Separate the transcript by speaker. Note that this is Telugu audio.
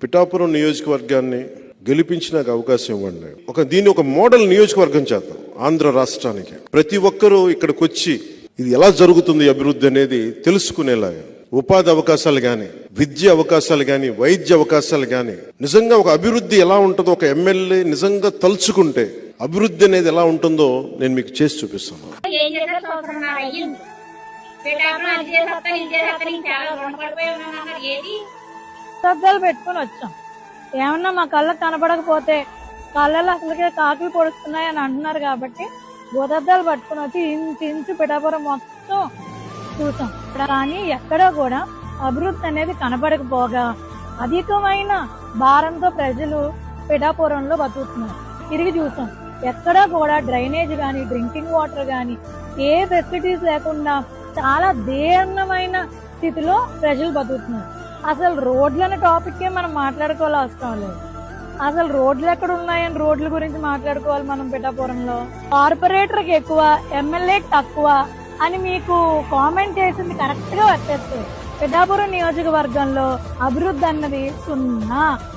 Speaker 1: పిఠాపురం నియోజకవర్గాన్ని గెలిపించి నాకు అవకాశం ఇవ్వండి. దీన్ని ఒక మోడల్ నియోజకవర్గం చేద్దాం ఆంధ్ర రాష్ట్రానికి. ప్రతి ఒక్కరూ ఇక్కడికి వచ్చి ఇది ఎలా జరుగుతుంది అభివృద్ధి అనేది తెలుసుకునేలాగా, ఉపాధి అవకాశాలు కానీ, విద్య అవకాశాలు కానీ, వైద్య అవకాశాలు కానీ, నిజంగా ఒక అభివృద్ధి ఎలా ఉంటుందో ఒక ఎమ్మెల్యే నిజంగా తలుచుకుంటే అభివృద్ధి అనేది ఎలా ఉంటుందో నేను మీకు చేసి చూపిస్తాను.
Speaker 2: శబ్దాలు పెట్టుకుని వచ్చాం. ఏమన్నా మా కళ్ళకు కనపడకపోతే కళ్ళలో అసలుకే కాకులు పొడుస్తున్నాయి అని అంటున్నారు కాబట్టి గోదద్దాలు పట్టుకుని వచ్చి ఇంచు పిఠాపురం మొత్తం చూసాం. కానీ ఎక్కడో కూడా అభివృద్ధి అనేది కనపడకపోగా అధికమైన భారంతో ప్రజలు పిఠాపురంలో బతుకుతున్నారు. తిరిగి చూసాం, ఎక్కడా కూడా డ్రైనేజ్ గాని, డ్రింకింగ్ వాటర్ గాని, ఏ ఫెసిలిటీస్ లేకుండా చాలా దీర్ణమైన స్థితిలో ప్రజలు బతుకుతున్నారు. అసలు రోడ్లన్న టాపిక్ మనం మాట్లాడుకోవాలి అవసరం లేదు. అసలు రోడ్లు ఎక్కడ ఉన్నాయని రోడ్ల గురించి మాట్లాడుకోవాలి మనం పిఠాపురంలో. కార్పొరేటర్కి ఎక్కువ, ఎమ్మెల్యేకి తక్కువ అని మీకు కామెంట్ చేసింది కరెక్ట్ గా వచ్చేస్తుంది. పిఠాపురం నియోజకవర్గంలో అభివృద్ధి అన్నది 0.